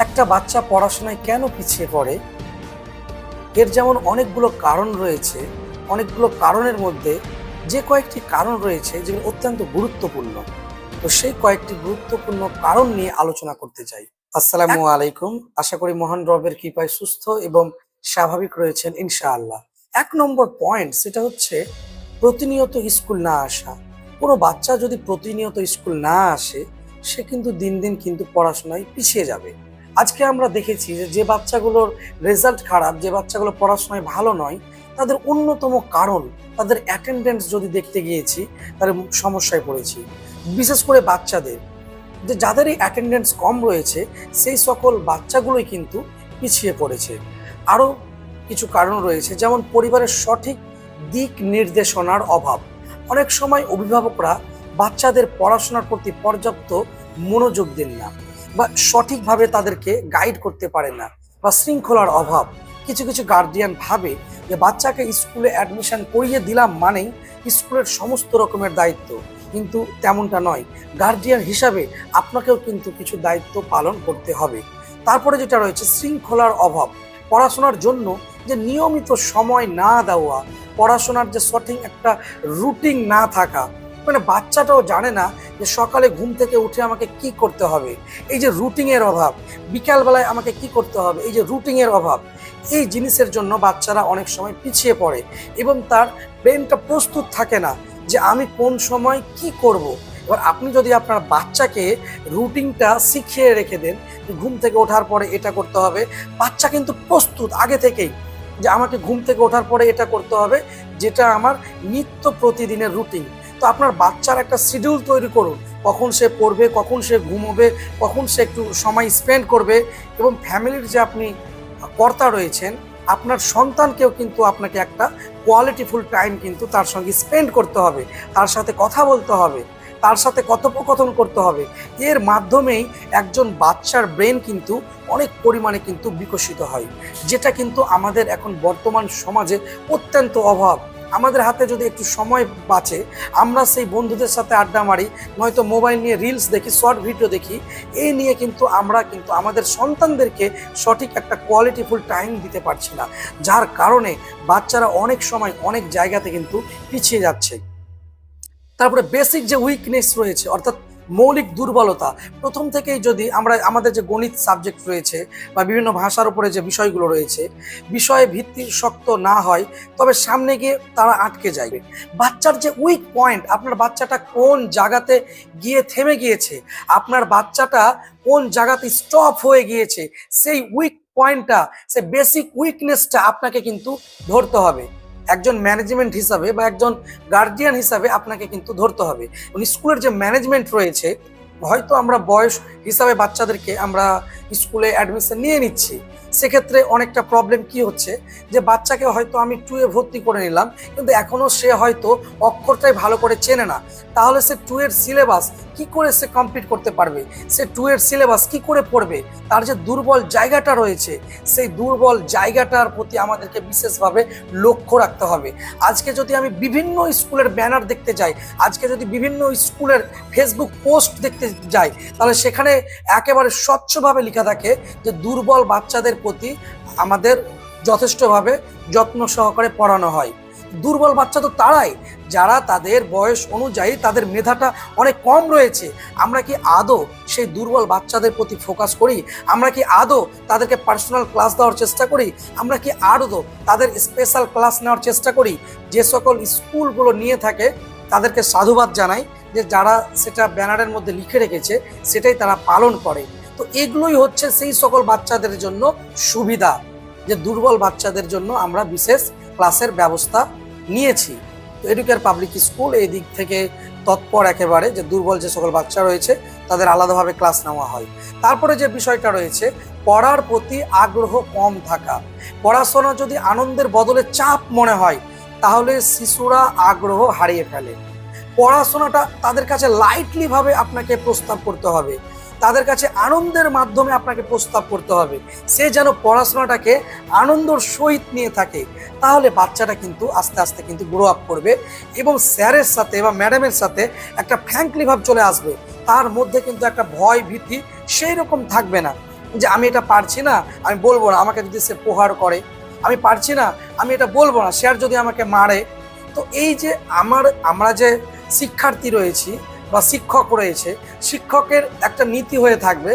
একটা বাচ্চা পড়াশোনায় কেন পিছিয়ে পড়ে? এর যেমন অনেকগুলো কারণ রয়েছে, অনেকগুলো কারণের মধ্যে যে কয়েকটি কারণ রয়েছে যেগুলো অত্যন্ত গুরুত্বপূর্ণ। তো সেই কয়েকটি গুরুত্বপূর্ণ কারণ নিয়ে আলোচনা করতে চাই। আসসালামু আলাইকুম। আশা করি মহান রবের কৃপায় সুস্থ এবং স্বাভাবিক রয়েছেন ইনশাআল্লাহ। ১ নম্বর পয়েন্ট সেটা হচ্ছে প্রতিনিয়ত স্কুল না আসা। কোনো বাচ্চা যদি প্রতিনিয়ত স্কুল না আসে, সে কিন্তু দিন দিন কিন্তু পড়াশোনায় পিছিয়ে যাবে। আজকে আমরা দেখেছি যে বাচ্চাগুলোর রেজাল্ট খারাপ, যে বাচ্চাগুলো পড়াশোনায় ভালো নয়, তাদের অন্যতম কারণ তাদের অ্যাটেন্ডেন্স যদি দেখতে গিয়েছি, তাহলে সমস্যায় পড়েছি। বিশেষ করে বাচ্চাদের, যে যাদের এই অ্যাটেন্ডেন্স কম রয়েছে, সেই সকল বাচ্চাগুলোই কিন্তু পিছিয়ে পড়েছে। আরও কিছু কারণ রয়েছে, যেমন পরিবারের সঠিক দিক নির্দেশনার অভাব। অনেক সময় অভিভাবকরা বাচ্চাদের পড়াশোনার প্রতি পর্যাপ্ত মনোযোগ দেন না, বা সঠিকভাবে তাদেরকে গাইড করতে পারে না, বা শৃঙ্খলার অভাব। কিছু কিছু গার্ডিয়ান ভাবে যে বাচ্চাকে স্কুলে অ্যাডমিশন করিয়ে দিলাম মানেই স্কুলের সমস্ত রকমের দায়িত্ব, কিন্তু তেমনটা নয়। গার্ডিয়ান হিসাবে আপনাকেও কিন্তু কিছু দায়িত্ব পালন করতে হবে। তারপরে যেটা রয়েছে শৃঙ্খলার অভাব। পড়াশোনার জন্য যে নিয়মিত সময় না দেওয়া, পড়াশোনার যে সঠিক একটা রুটিন না থাকা, মানে বাচ্চাটাও জানে না যে সকালে ঘুম থেকে উঠে আমাকে কি করতে হবে, এই যে রুটিনের অভাব। বিকালবেলায় আমাকে কি করতে হবে, এই যে রুটিনের অভাব। এই জিনিসের জন্য বাচ্চারা অনেক সময় পিছিয়ে পড়ে এবং তার ব্রেনটা প্রস্তুত থাকে না যে আমি কোন সময় কি করব। এবার আপনি যদি আপনার বাচ্চাকে রুটিনটা শিখিয়ে রেখে দেন, ঘুম থেকে ওঠার পরে এটা করতে হবে, বাচ্চা কিন্তু প্রস্তুত আগে থেকেই যে আমাকে ঘুম থেকে ওঠার পরে এটা করতে হবে, যেটা আমার নিত্য প্রতিদিনের রুটিন। তো আপনার বাচ্চার একটা শিডিউল তৈরি করুন, কখন সে পড়বে, কখন সে ঘুমোবে, কখন সে একটু সময় স্পেন্ড করবে। এবং ফ্যামিলির যে আপনি কর্তা রয়েছেন, আপনার সন্তানকেও কিন্তু আপনাকে একটা কোয়ালিটিফুল টাইম কিন্তু তার সঙ্গে স্পেন্ড করতে হবে, তার সাথে কথা বলতে হবে, তার সাথে কথোপকথন করতে হবে। এর মাধ্যমেই একজন বাচ্চার ব্রেন কিন্তু অনেক পরিমাণে কিন্তু বিকশিত হয়, যেটা কিন্তু আমাদের এখন বর্তমান সমাজে অত্যন্ত অভাব। আমাদের হাতে যদি একটু সময় বাঁচে, আমরা সেই বন্ধুদের সাথে আড্ডা মারি, নয়তো মোবাইল নিয়ে রিলস দেখি, শর্ট ভিডিও দেখি। এই নিয়ে কিন্তু আমরা কিন্তু আমাদের সন্তানদেরকে সঠিক একটা কোয়ালিটিফুল টাইম দিতে পারছি না, যার কারণে বাচ্চারা অনেক সময় অনেক জায়গাতে কিন্তু পিছিয়ে যাচ্ছে। তারপরে বেসিক যে উইকনেস রয়েছে, অর্থাৎ মৌলিক দুর্বলতা। প্রথম থেকেই যদি আমরা আমাদের যে গণিত সাবজেক্ট রয়েছে বা বিভিন্ন ভাষার উপরে যে বিষয়গুলো রয়েছে, বিষয়ে ভিত্তি শক্ত না হয়, তবে সামনে গিয়ে তারা আটকে যায়। বাচ্চার যে উইক পয়েন্ট, আপনার বাচ্চাটা কোন জায়গাতে গিয়ে থেমে গিয়েছে, আপনার বাচ্চাটা কোন জায়গাতে স্টপ হয়ে গিয়েছে, সেই উইক পয়েন্টটা, সেই বেসিক উইকনেসটা আপনাকে কিন্তু ধরতে হবে। একজন ম্যানেজমেন্ট হিসাবে বা একজন গার্ডিয়ান হিসাবে আপনাকে কিন্তু ধরতে হবে। স্কুলের যে ম্যানেজমেন্ট রয়েছে, হয়তো আমরা বয়স হিসাবে বাচ্চাদেরকে আমরা স্কুলে অ্যাডমিশন নিয়ে নিচ্ছি, সেক্ষেত্রে অনেকটা প্রবলেম কি হচ্ছে, যে বাচ্চাকে হয়তো আমি 2 এ ভর্তি করে নিলাম, কিন্তু এখনও সে হয়তো অক্ষরটাই ভালো করে চেনে না। তাহলে সে 2 এর সিলেবাস কি করে সে কমপ্লিট করতে পারবে, সে 2 এর সিলেবাস কি করে পড়বে? তার যে দুর্বল জায়গাটা রয়েছে, সেই দুর্বল জায়গাটার প্রতি আমাদেরকে বিশেষভাবে লক্ষ্য রাখতে হবে। আজকে যদি আমি বিভিন্ন স্কুলের ব্যানার দেখতে যাই, আজকে যদি বিভিন্ন স্কুলের ফেসবুক পোস্ট দেখতে যাই, তাহলে সেখানে একেবারে স্বচ্ছভাবে লেখা থাকে যে দুর্বল বাচ্চাদের প্রতি আমাদের যথেষ্টভাবে যত্ন সহকারে পড়ানো হয়। দুর্বল বাচ্চা তো তারাই যারা তাদের বয়স অনুযায়ী তাদের মেধাটা অনেক কম রয়েছে। আমরা কি আদৌ সেই দুর্বল বাচ্চাদের প্রতি ফোকাস করি? আমরা কি আদৌ তাদেরকে পার্সোনাল ক্লাস দেওয়ার চেষ্টা করি? আমরা কি আদৌ তাদের স্পেশাল ক্লাস নেওয়ার চেষ্টা করি? যে সকল স্কুলগুলো নিয়ে থাকে তাদেরকে সাধুবাদ জানাই, যে যারা সেটা ব্যানারের মধ্যে লিখে রেখেছে সেটাই তারা পালন করে। তো এগুলোই হচ্ছে সেই সকল বাচ্চাদের জন্য সুবিধা, যে দুর্বল বাচ্চাদের জন্য আমরা বিশেষ ক্লাসের ব্যবস্থা নিয়েছি। তো এডুকেয়ার পাবলিক স্কুল এই দিক থেকে তৎপর একেবারে, যে দুর্বল যে সকল বাচ্চা রয়েছে তাদের আলাদাভাবে ক্লাস নেওয়া হয়। তারপরে যে বিষয়টা রয়েছে পড়ার প্রতি আগ্রহ কম থাকা। পড়াশোনা যদি আনন্দের বদলে চাপ মনে হয়, তাহলে শিশুরা আগ্রহ হারিয়ে ফেলে। পড়াশোনাটা তাদের কাছে লাইটলি ভাবে আপনাকে প্রস্তাব করতে হবে, তাদের কাছে আনন্দের মাধ্যমে আপনাকে প্রস্তাব করতে হবে। সে যেন পড়াশোনাটাকে আনন্দর সহিত নিয়ে থাকে, তাহলে বাচ্চাটা কিন্তু আস্তে আস্তে কিন্তু গ্রো আপ করবে এবং স্যারের সাথে বা ম্যাডামের সাথে একটা ফ্র্যাঙ্কলি ভাব চলে আসবে। তার মধ্যে কিন্তু একটা ভয় ভীতি সেই রকম থাকবে না। যে আমি এটা পারছি না, আমি বলবো না, আমাকে যদি সে প্রহার করে, আমি পারছি না, আমি এটা বলবো না, সে আর যদি আমাকে মারে। তো এই যে আমরা যে শিক্ষার্থী রয়েছি বা শিক্ষক রয়েছে, শিক্ষকের একটা নীতি হয়ে থাকবে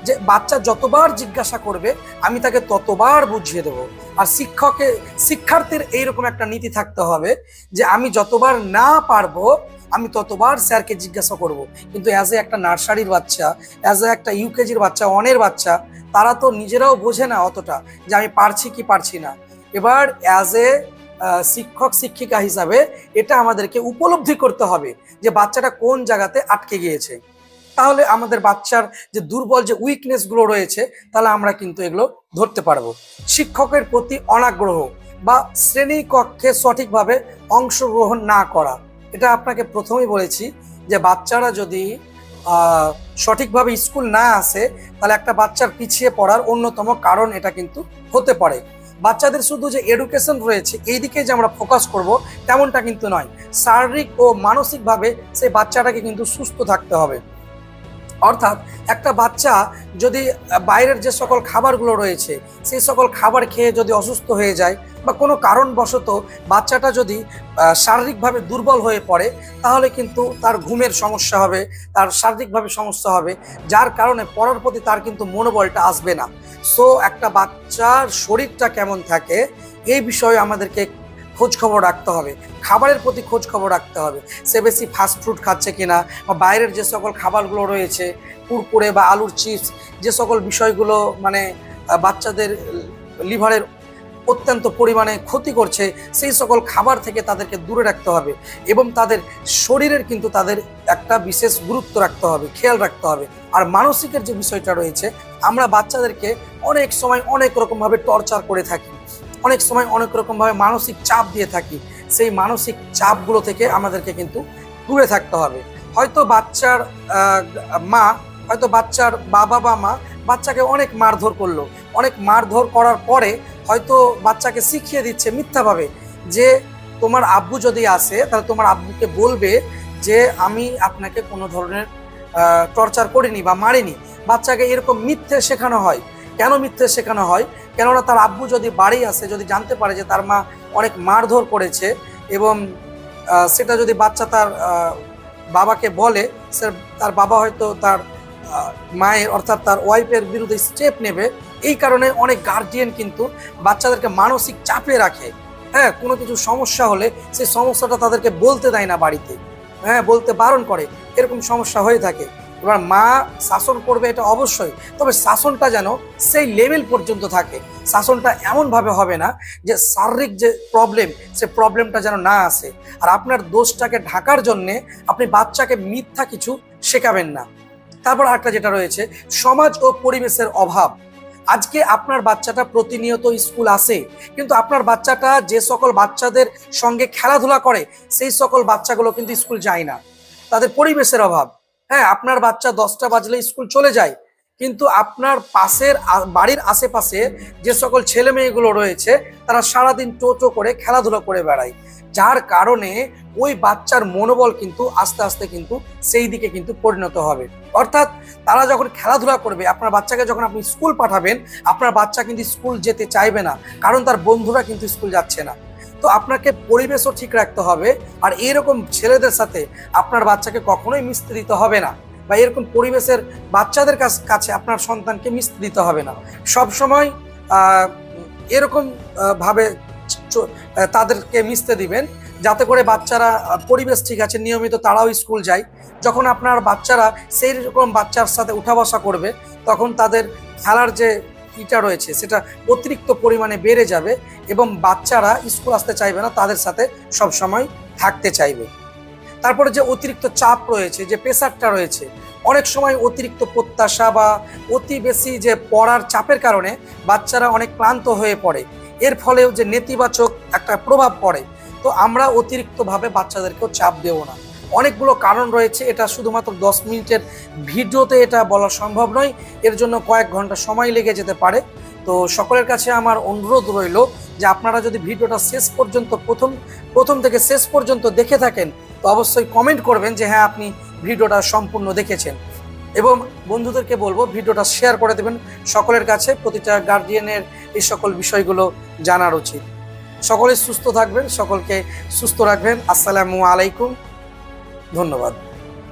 যে বাচ্চা যতবার জিজ্ঞাসা করবে আমি তাকে ততবার বুঝিয়ে দেবো। আর শিক্ষার্থীর এইরকম একটা নীতি থাকতে হবে যে আমি যতবার না পারবো আমি ততবার স্যারকে জিজ্ঞাসা করব। কিন্তু অ্যাজ এ একটা নার্সারির বাচ্চা, অ্যাজ এ একটা ইউকেজির বাচ্চা, ওয়ানের বাচ্চা, তারা তো নিজেরাও বোঝে না অতটা যে আমি পারছি কি পারছি না। এবার অ্যাজ এ শিক্ষক শিক্ষিকা হিসাবে এটা আমাদেরকে উপলব্ধি করতে হবে যে বাচ্চাটা কোন জায়গাতে আটকে গিয়েছে। তাহলে আমাদের বাচ্চার যে দুর্বল যে উইকনেসগুলো রয়েছে তাহলে আমরা কিন্তু এগুলো ধরতে পারবো। শিক্ষকের প্রতি অনাগ্রহ বা শ্রেণী কক্ষে সঠিকভাবে অংশগ্রহণ না করা, এটা আপনাকে প্রথমেই বলেছি যে বাচ্চারা যদি সঠিকভাবে স্কুল না আসে তাহলে একটা বাচ্চার পিছিয়ে পড়ার অন্যতম কারণ এটা কিন্তু হতে পারে। বাচ্চাদের শুধু যে এডুকেশন রয়েছে এই দিকে যে আমরা ফোকাস করব তেমনটা কিন্তু নয়, শারীরিক ও মানসিকভাবে সেই বাচ্চাটাকে কিন্তু সুস্থ থাকতে হবে। অর্থাৎ একটা বাচ্চা যদি বাইরের যে সকল খাবারগুলো রয়েছে সেই সকল খাবার খেয়ে যদি অসুস্থ হয়ে যায় বা কোনো কারণবশত বাচ্চাটা যদি শারীরিকভাবে দুর্বল হয়ে পড়ে তাহলে কিন্তু তার ঘুমের সমস্যা হবে, তার শারীরিকভাবে সমস্যা হবে, যার কারণে পড়ার প্রতি তার কিন্তু মনোবলটা আসবে না। সো একটা বাচ্চার শরীরটা কেমন থাকে এই বিষয়ে আমাদেরকে খোঁজ খবর রাখতে হবে, খাবারের প্রতি খোঁজ খবর রাখতে হবে। সে বেশি ফাস্ট ফুড খাচ্ছে কিনা বা বাইরের যে সকল খাবারগুলো রয়েছে কুরকুরে বা আলুর চিপস, যে সকল বিষয়গুলো মানে বাচ্চাদের লিভারের অত্যন্ত পরিমাণে ক্ষতি করছে সেই সকল খাবার থেকে তাদেরকে দূরে রাখতে হবে এবং তাদের শরীরের কিন্তু তাদের একটা বিশেষ গুরুত্ব রাখতে হবে, খেয়াল রাখতে হবে। আর মানসিকের যে বিষয়টা রয়েছে, আমরা বাচ্চাদেরকে অনেক সময় অনেক রকমভাবে টর্চার করে থাকি, অনেক সময় অনেক রকমভাবে মানসিক চাপ দিয়ে থাকি। সেই মানসিক চাপগুলো থেকে আমাদেরকে কিন্তু দূরে থাকতে হবে। হয়তো বাচ্চার মা, হয়তো বাচ্চার বাবা বা মা বাচ্চাকে অনেক মারধর করলো, অনেক মারধর করার পরে হয়তো বাচ্চাকে শিখিয়ে দিচ্ছে মিথ্যাভাবে যে তোমার আব্বু যদি আসে তাহলে তোমার আব্বুকে বলবে যে আমি আপনাকে কোনো ধরনের টর্চার করিনি বা মারিনি। বাচ্চাকে এরকম মিথ্যে শেখানো হয়। কেন মিথ্যে শেখানো হয়? কেননা তার আব্বু যদি বাড়ি আসে, যদি জানতে পারে যে তার মা অনেক মারধর করেছে এবং সেটা যদি বাচ্চা তার বাবাকে বলে, তার বাবা হয়তো তার মায়ের অর্থাৎ তার ওয়াইফের বিরুদ্ধে স্টেপ নেবে। এই কারণে অনেক গার্জিয়ান কিন্তু বাচ্চাদেরকে মানসিক চাপে রাখে। হ্যাঁ, কোনো কিছু সমস্যা হলে সেই সমস্যাটা তাদেরকে বলতে দেয় না বাড়িতে, হ্যাঁ বলতে বারণ করে, এরকম সমস্যা হয়ে থাকে। এবার মা শাসন করবে এটা অবশ্যই, তবে শাসনটা যেন সেই লেভেল পর্যন্ত থাকে। শাসনটা এমনভাবে হবে না যে শারীরিক যে প্রবলেম সে প্রবলেমটা যেন না আসে। আর আপনার দোষটাকে ঢাকার জন্যে আপনি বাচ্চাকে মিথ্যা কিছু শেখাবেন না। তারপর আরেকটা যেটা রয়েছে, সমাজ ও পরিবেশের অভাব। আজকে আপনার বাচ্চাটা প্রতিনিয়ত স্কুল আসে কিন্তু আপনার বাচ্চাটা যে সকল বাচ্চাদের সঙ্গে খেলাধুলা করে সেই সকল বাচ্চাগুলো কিন্তু স্কুল যায় না, তাদের পরিবেশের অভাব। হ্যাঁ, আপনার বাচ্চা 10টা বাজলে স্কুল চলে যায় কিন্তু আপনার পাশের বাড়ির আশেপাশে যে সকল ছেলে মেয়েগুলো রয়েছে তারা সারাদিন টোটো করে খেলাধুলা করে বেড়ায়, যার কারণে ওই বাচ্চার মনোবল কিন্তু আস্তে আস্তে কিন্তু সেই দিকে কিন্তু পরিণত হবে। অর্থাৎ তারা যখন খেলাধুলা করবে, আপনার বাচ্চাকে যখন আপনি স্কুল পাঠাবেন আপনার বাচ্চা কিন্তু স্কুল যেতে চাইবে না, কারণ তার বন্ধুরা কিন্তু স্কুল যাচ্ছে না। তো আপনাকে পরিবেশও ঠিক রাখতে হবে। আর এরকম ছেলেদের সাথে আপনার বাচ্চাকে কখনোই মিশতে দিতে হবে না, বা এরকম পরিবেশের বাচ্চাদের কাছে আপনার সন্তানকে মিশতে দিতে হবে না। সবসময় এরকম ভাবে তাদেরকে মিশতে দিবেন যাতে করে বাচ্চারা পরিবেশ ঠিক আছে, নিয়মিত তারাও স্কুল যায়। যখন আপনার বাচ্চারা সেই রকম বাচ্চার সাথে উঠা বসা করবে তখন তাদের খেলার যে ইটা রয়েছে সেটা অতিরিক্ত পরিমাণে বেড়ে যাবে এবং বাচ্চারা স্কুল আসতে চাইবে না, তাদের সাথে সব সময় থাকতে চাইবে। তারপরে যে অতিরিক্ত চাপ রয়েছে, যে প্রেসারটা রয়েছে, অনেক সময় অতিরিক্ত প্রত্যাশা বা অতি বেশি যে পড়ার চাপের কারণে বাচ্চারা অনেক ক্লান্ত হয়ে পড়ে, এর ফলেও যে নেতিবাচক একটা প্রভাব পড়ে। তো আমরা অতিরিক্তভাবে বাচ্চাদেরকেও চাপ দেব না। অনেকগুলো কারণ রয়েছে, এটা শুধুমাত্র 10 মিনিটের ভিডিওতে এটা বলা সম্ভব নয়, এর জন্য কয়েক ঘন্টা সময় লেগে যেতে পারে। তো সকলের কাছে আমার অনুরোধ রইল যে আপনারা যদি ভিডিওটা শেষ পর্যন্ত প্রথম থেকে শেষ পর্যন্ত দেখে থাকেন তো অবশ্যই কমেন্ট করবেন যে হ্যাঁ আপনি ভিডিওটা সম্পূর্ণ দেখেছেন। এবং বন্ধুদেরকে বলবো ভিডিওটা শেয়ার করে দেবেন সকলের কাছে। প্রতিটা গার্ডিয়ানের এই সকল বিষয়গুলো জানার উচিত। সকলে সুস্থ থাকবেন, সকলকে সুস্থ রাখবেন। আসসালামু আলাইকুম, ধন্যবাদ।